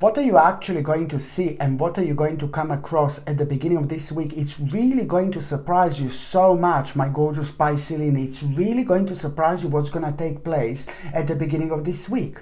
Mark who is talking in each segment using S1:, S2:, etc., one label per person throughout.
S1: what are you actually going to see and what are you going to come across at the beginning of this week? It's really going to surprise you so much, my gorgeous Pisceline. It's really going to surprise you what's going to take place at the beginning of this week.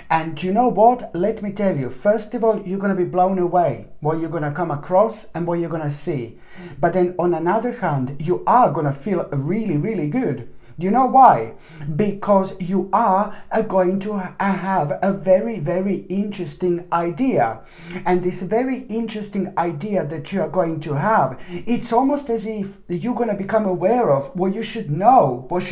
S1: And you know what? Let me tell you, first of all, you're going to be blown away what you're going to come across and what you're going to see. But then on another hand, you are going to feel really, really good. You know why? Because you are going to have a very, very interesting idea. And this very interesting idea that you are going to have, it's almost as if you're going to become aware of what you should know, what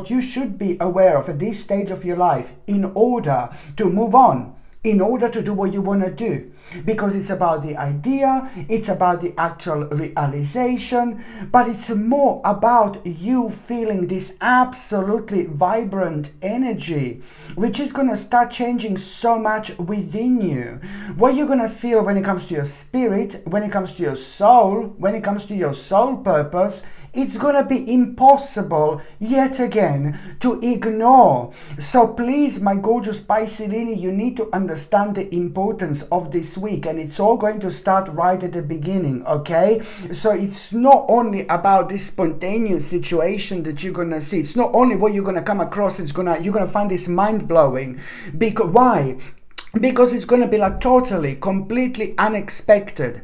S1: you should be aware of at this stage of your life in order to move on, in order to do what you want to do. Because it's about the idea, it's about the actual realization, but it's more about you feeling this absolutely vibrant energy, which is going to start changing so much within you. What you're going to feel when it comes to your spirit, when it comes to your soul, when it comes to your soul purpose, it's going to be impossible, yet again, to ignore. So please, my gorgeous Pisceline, you need to understand the importance of this week, and it's all going to start right at the beginning, okay? So it's not only about this spontaneous situation that you're going to see. It's not only what you're going to come across, you're going to find this mind-blowing. Because why? Because it's going to be like totally, completely unexpected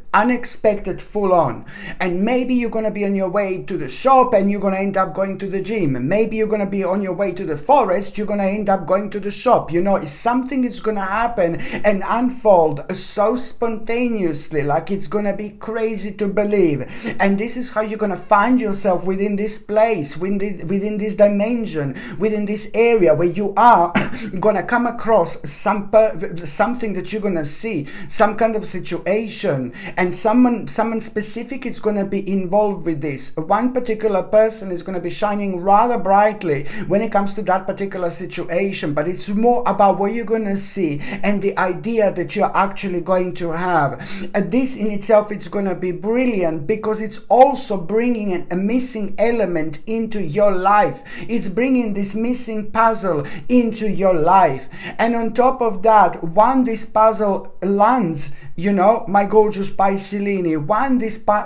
S1: full on. And maybe you're going to be on your way to the shop and you're going to end up going to the gym. Maybe you're going to be on your way to the forest, you're going to end up going to the shop. You know, it's something that's going to happen and unfold so spontaneously, like it's going to be crazy to believe. And this is how you're going to find yourself within this place, within this dimension, within this area where you are going to come across something that you're going to see, some kind of situation, and someone specific is going to be involved with this. One particular person is going to be shining rather brightly when it comes to that particular situation, but it's more about what you're going to see and the idea that you're actually going to have. This in itself is going to be brilliant because it's also bringing a missing element into your life. It's bringing this missing puzzle into your life. And on top of that, once this puzzle lands, you know, my gorgeous Pisceline,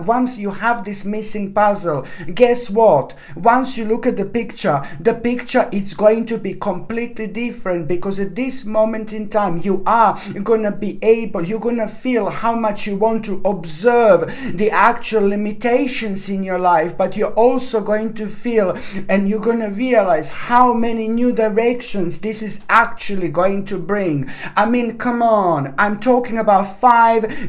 S1: once you have this missing puzzle, guess what? Once you look at the picture is going to be completely different, because at this moment in time, you are going to be able, you're going to feel how much you want to observe the actual limitations in your life, but you're also going to feel and you're going to realize how many new directions this is actually going to bring. I mean, come on, I'm talking about 5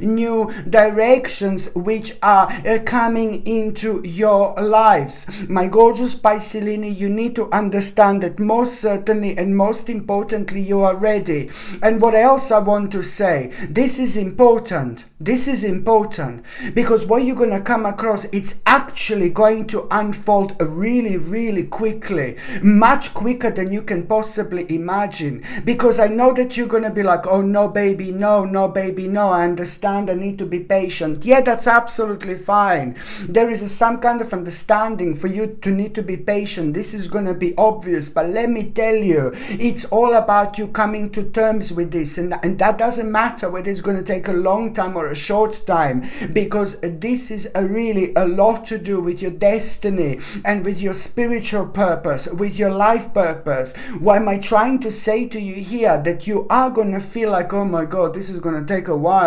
S1: new directions which are coming into your lives. My gorgeous Pisceline, you need to understand that most certainly and most importantly, you are ready. And what else I want to say, this is important. This is important because what you're going to come across, it's actually going to unfold really, really quickly, much quicker than you can possibly imagine. Because I know that you're going to be like, oh no baby, no baby, no, I understand, I need to be patient. Yeah, that's absolutely fine. There is some kind of understanding for you to need to be patient. This is going to be obvious, but let me tell you, it's all about you coming to terms with this, and that doesn't matter whether it's going to take a long time or a short time, because this is really a lot to do with your destiny and with your spiritual purpose, with your life purpose. Why am I trying to say to you here that you are going to feel like, oh my God, this is going to take a while,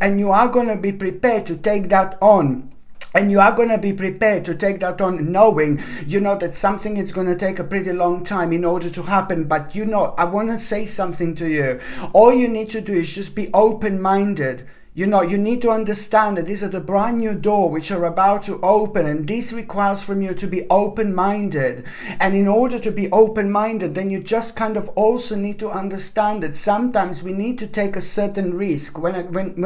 S1: and you are going to be prepared to take that on. And you are going to be prepared to take that on, knowing, you know, that something is going to take a pretty long time in order to happen. But, you know, I want to say something to you. All you need to do is just be open-minded. You know, you need to understand that these are the brand new door which are about to open, and this requires from you to be open-minded. And in order to be open-minded, then you just kind of also need to understand that sometimes we need to take a certain risk when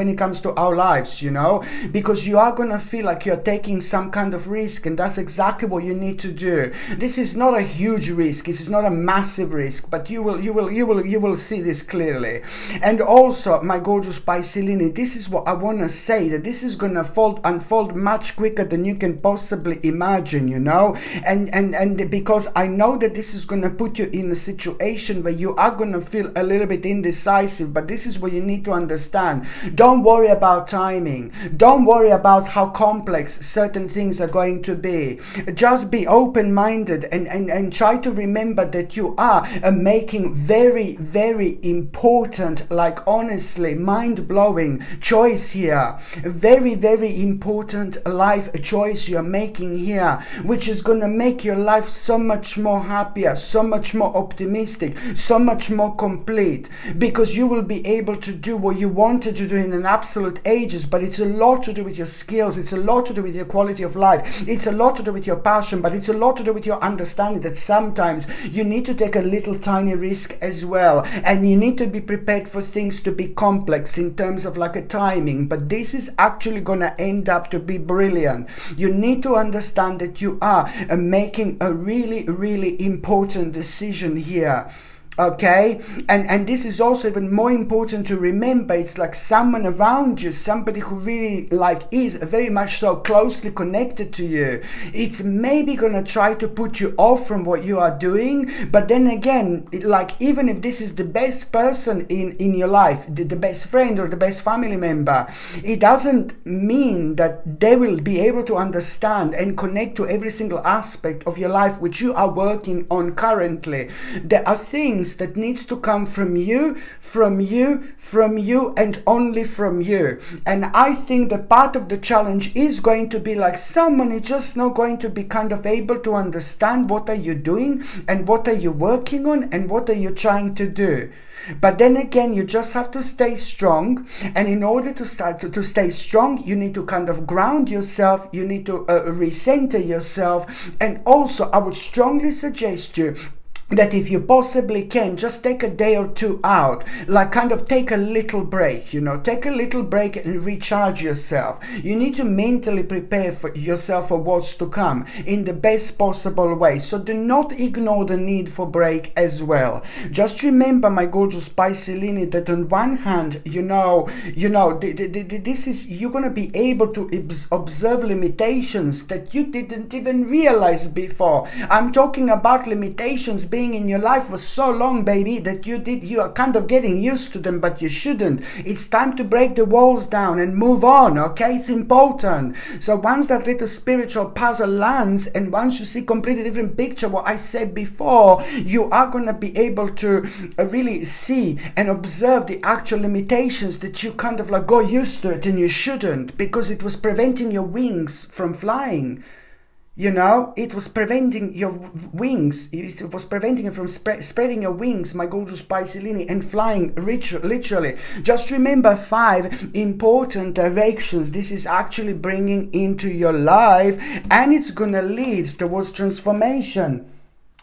S1: it comes to our lives, you know, because you are going to feel like you're taking some kind of risk, and that's exactly what you need to do. This is not a huge risk, this is not a massive risk, but you will see this clearly. And also, my gorgeous Pisceline, this is is what I want to say, that this is going to unfold much quicker than you can possibly imagine, you know, and because I know that this is going to put you in a situation where you are going to feel a little bit indecisive, but this is what you need to understand. Don't worry about timing. Don't worry about how complex certain things are going to be. Just be open-minded and try to remember that you are making very, very important, like honestly, mind-blowing choice here. Very, very important life choice you're making here, which is going to make your life so much more happier, so much more optimistic, so much more complete, because you will be able to do what you wanted to do in an absolute ages. But it's a lot to do with your skills, it's a lot to do with your quality of life, it's a lot to do with your passion, but it's a lot to do with your understanding that sometimes you need to take a little tiny risk as well, and you need to be prepared for things to be complex in terms of like a timing. But this is actually going to end up to be brilliant. You need to understand that you are making a really, really important decision here. Okay, and this is also even more important to remember. It's like someone around you, somebody who really like is very much so closely connected to you. It's maybe gonna try to put you off from what you are doing, but then again, like even if this is the best person in your life, the best friend or the best family member, it doesn't mean that they will be able to understand and connect to every single aspect of your life which you are working on currently. There are things that needs to come from you, and only from you. And I think that part of the challenge is going to be like someone is just not going to be kind of able to understand what are you doing and what are you working on and what are you trying to do. But then again, you just have to stay strong, and in order to start to stay strong, you need to kind of ground yourself, you need to recenter yourself. And also I would strongly suggest you that if you possibly can, just take a day or two out, like kind of take a little break, you know, take a little break and recharge yourself. You need to mentally prepare for yourself for what's to come in the best possible way. So do not ignore the need for break as well. Just remember, my gorgeous Pisces, that on one hand, this is, you're going to be able to observe limitations that you didn't even realize before. I'm talking about limitations being in your life for so long, baby, that you are kind of getting used to them, but you shouldn't. It's time to break the walls down and move on. Okay, it's important. So once that little spiritual puzzle lands, and once you see completely different picture, what I said before, you are going to be able to really see and observe the actual limitations that you kind of like got used to it and you shouldn't, because it was preventing your wings from flying. You know, it was preventing your wings, it was preventing you from spreading your wings, my gorgeous Pisces, and flying literally. Just remember 5 important directions this is actually bringing into your life, and it's gonna lead towards transformation.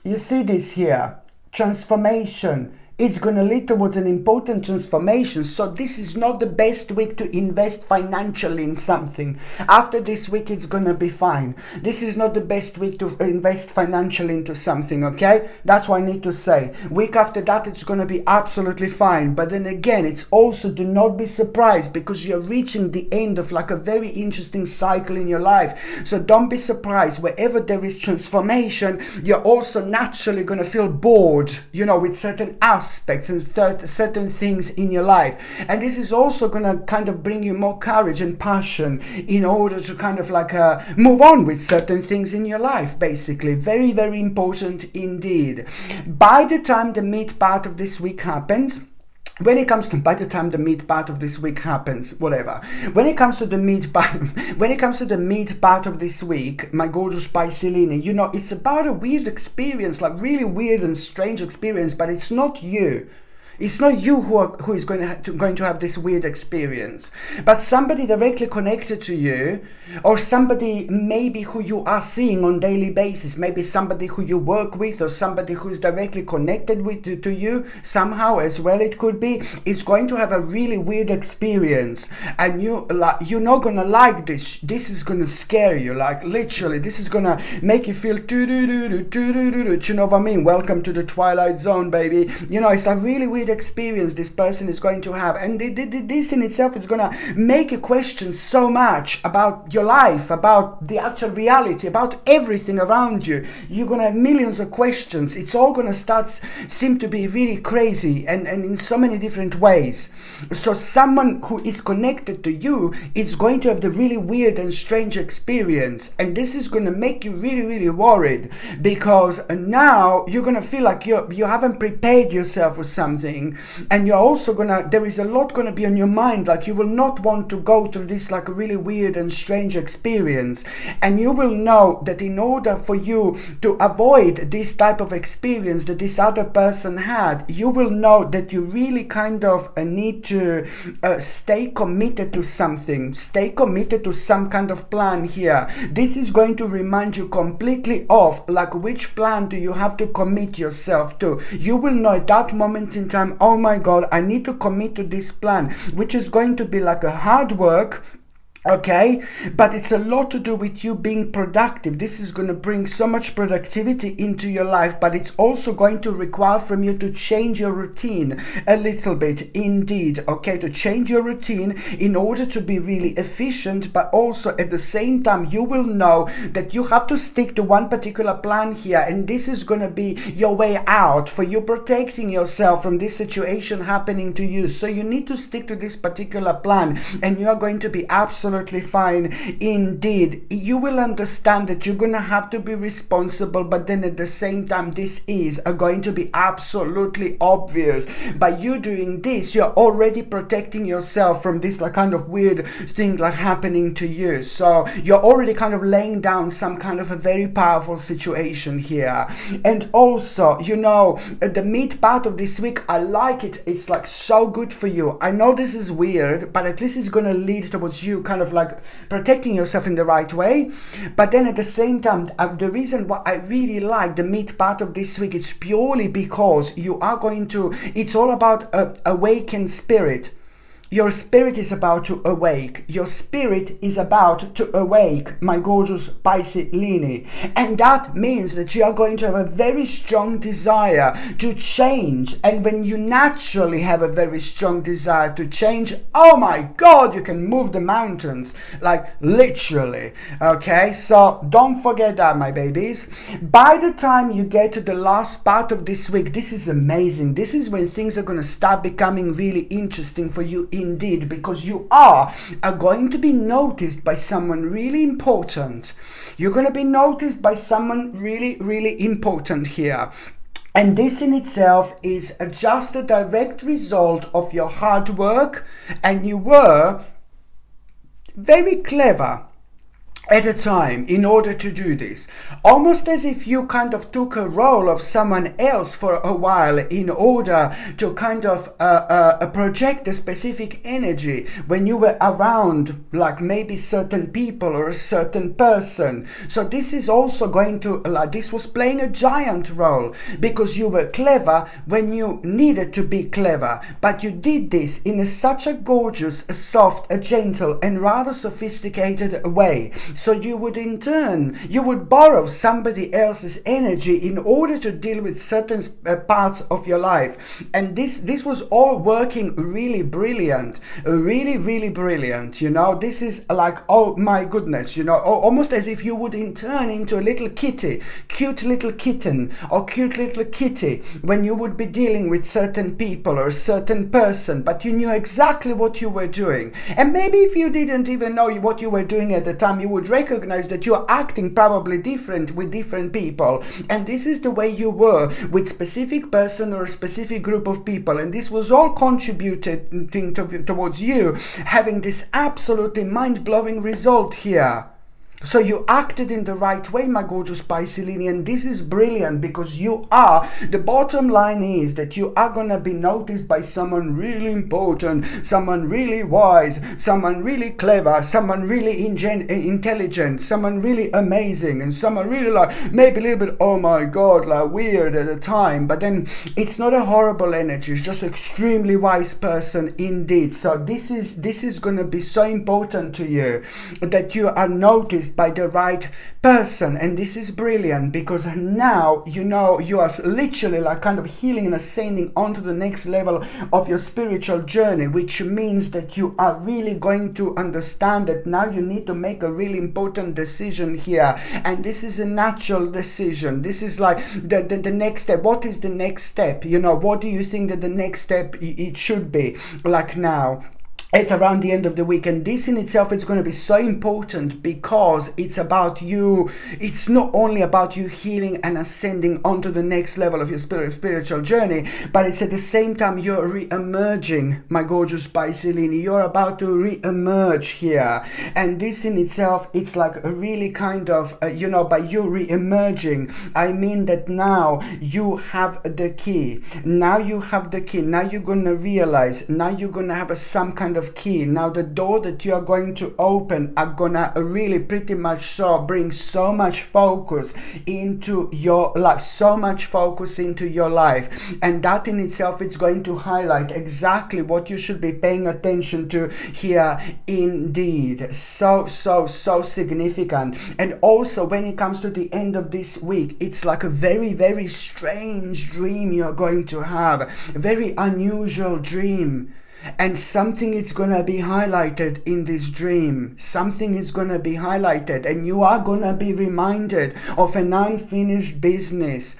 S1: You see this here, transformation. It's going to lead towards an important transformation. So this is not the best week to invest financially in something. After this week, it's going to be fine. This is not the best week to invest financially into something, okay? That's what I need to say. Week after that, it's going to be absolutely fine. But then again, it's also, do not be surprised, because you're reaching the end of like a very interesting cycle in your life. So don't be surprised. Wherever there is transformation, you're also naturally going to feel bored, you know, with certain aspects and certain things in your life. And this is also going to kind of bring you more courage and passion in order to kind of like move on with certain things in your life, basically. Very, very important indeed. By the time the mid part of this week happens, when it comes to the mid part of this week happens, whatever. When it comes to the mid part of this week, my gorgeous Pisces, you know, it's about a weird experience, like really weird and strange experience, but it's not you. It's not you who is going to have this weird experience, but somebody directly connected to you, or somebody maybe who you are seeing on daily basis, maybe somebody who you work with, or somebody who is directly connected to you somehow as well. It could be, is going to have a really weird experience, and you're not gonna like this. This is gonna scare you, like literally. This is gonna make you feel you know what I mean? Welcome to the Twilight Zone, baby. You know, it's a really weird weird experience this person is going to have. And this in itself is going to make you question so much about your life, about the actual reality, about everything around you. You're going to have millions of questions. It's all going to seem to be really crazy and in so many different ways. So someone who is connected to you is going to have the really weird and strange experience. And this is going to make you really, really worried, because now you're going to feel like you haven't prepared yourself for something. And you're also there is a lot going to be on your mind. Like, you will not want to go through this like a really weird and strange experience. And you will know that in order for you to avoid this type of experience that this other person had, you will know that you really kind of need to stay committed to something, stay committed to some kind of plan here. This is going to remind you completely of like which plan do you have to commit yourself to. You will know at that moment in time, oh my God, I need to commit to this plan, which is going to be like a hard work. Okay, but it's a lot to do with you being productive. This is going to bring so much productivity into your life, but it's also going to require from you to change your routine a little bit indeed. Okay, to change your routine in order to be really efficient, but also at the same time you will know that you have to stick to one particular plan here, and this is going to be your way out for you protecting yourself from this situation happening to you. So you need to stick to this particular plan, and you are going to be absolutely fine indeed. You will understand that you're gonna have to be responsible, but then at the same time this is going to be absolutely obvious. By you doing this, you're already protecting yourself from this like kind of weird thing like happening to you. So you're already kind of laying down some kind of a very powerful situation here. And also, you know, the mid part of this week, I like it. It's like so good for you. I know this is weird, but at least it's gonna lead towards you kind of like protecting yourself in the right way. But then at the same time, the reason why I really like the mid part of this week, it's purely because you are going to, it's all about awakened spirit. Your spirit is about to awake. Your spirit is about to awake, my gorgeous Pisces Lini. And that means that you are going to have a very strong desire to change. And when you naturally have a very strong desire to change, oh my God, you can move the mountains. Like literally. Okay, so don't forget that, my babies. By the time you get to the last part of this week, this is amazing. This is when things are going to start becoming really interesting for you indeed, because you are going to be noticed by someone really important. You're going to be noticed by someone really, really important here. And this in itself is just a direct result of your hard work, and you were very clever at a time in order to do this. Almost as if you kind of took a role of someone else for a while in order to kind of project a specific energy when you were around like maybe certain people or a certain person. So this is also going to, this was playing a giant role, because you were clever when you needed to be clever, but you did this in such a gorgeous, a soft, a gentle and rather sophisticated way. So you would in turn, you would borrow somebody else's energy in order to deal with certain parts of your life. And this was all working really brilliant, really brilliant. You know, this is like, oh my goodness, you know, almost as if you would in turn into a little kitty, cute little kitten or cute little kitty when you would be dealing with certain people or a certain person, but you knew exactly what you were doing. And maybe if you didn't even know what you were doing at the time, you would recognize that you're acting probably different with different people, and this is the way you were with specific person or a specific group of people, and this was all contributed towards you having this absolutely mind-blowing result here. So you acted in the right way, my gorgeous Piscean, and this is brilliant, because you are, the bottom line is that you are going to be noticed by someone really important, someone really wise, someone really clever, someone really intelligent, someone really amazing, and someone really like maybe a little bit, oh my God, like weird at the time, but then it's not a horrible energy, it's just an extremely wise person indeed. So this is going to be so important to you, that you are noticed by the right person. And this is brilliant, because now you know you are literally like kind of healing and ascending onto the next level of your spiritual journey, which means that you are really going to understand that now you need to make a really important decision here. And this is a natural decision. This is like the next step. What is the next step? You know, what do you think that the next step it should be like now at around the end of the week? And this in itself is going to be so important, because it's about you. It's not only about you healing and ascending onto the next level of your spiritual journey, but it's at the same time you're re-emerging, my gorgeous Pisces. You're about to re-emerge here. And this in itself, it's like a really kind of, you know, by you re-emerging, I mean that now you have the key. Now you have the key. Now you're going to realize, now you're going to have some kind of key. Now the door that you are going to open are gonna really pretty much so bring so much focus into your life, so much focus into your life. And that in itself, it's going to highlight exactly what you should be paying attention to here indeed. So significant. And also when it comes to the end of this week, it's like a very, very strange dream you're going to have, a very unusual dream. And something is going to be highlighted in this dream. Something is going to be highlighted, and you are going to be reminded of an unfinished business,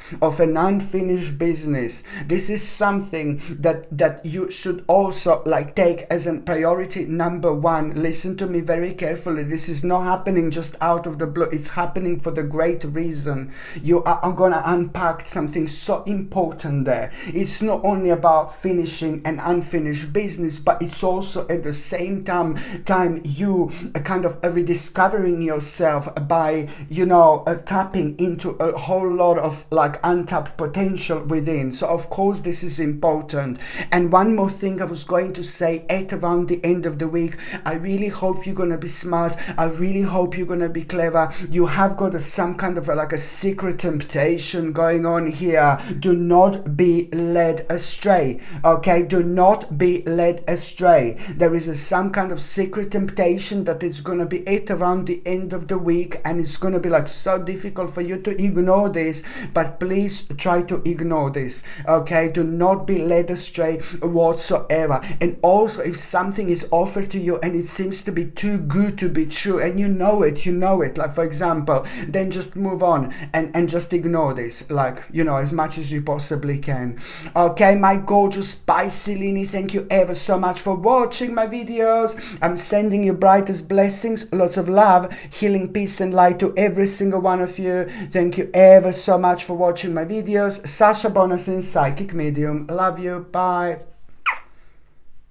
S1: This is something that you should also like take as a priority number one. Listen to me very carefully. This is not happening just out of the blue. It's happening for the great reason. You are going to unpack something so important there. It's not only about finishing an unfinished business, but it's also at the same time you kind of rediscovering yourself by, you know, tapping into a whole lot of like untapped potential within. So of course this is important. And one more thing I was going to say at around the end of the week, I really hope you're going to be smart. I really hope you're going to be clever. You have got some kind of like a secret temptation going on here. Do not be led astray. Okay, do not be led astray. There is some kind of secret temptation that is going to be at around the end of the week, and it's going to be like so difficult for you to ignore this, but please try to ignore this. Okay, do not be led astray whatsoever. And also, if something is offered to you and it seems to be too good to be true, and you know it, like for example, then just move on and just ignore this, like, you know, as much as you possibly can. Okay, my gorgeous Pisces, thank you ever so much for watching my videos. I'm sending you brightest blessings, lots of love, healing, peace and light to every single one of you. Thank you ever so much for watching my videos. Sasha Bonasin, psychic medium. Love you. Bye.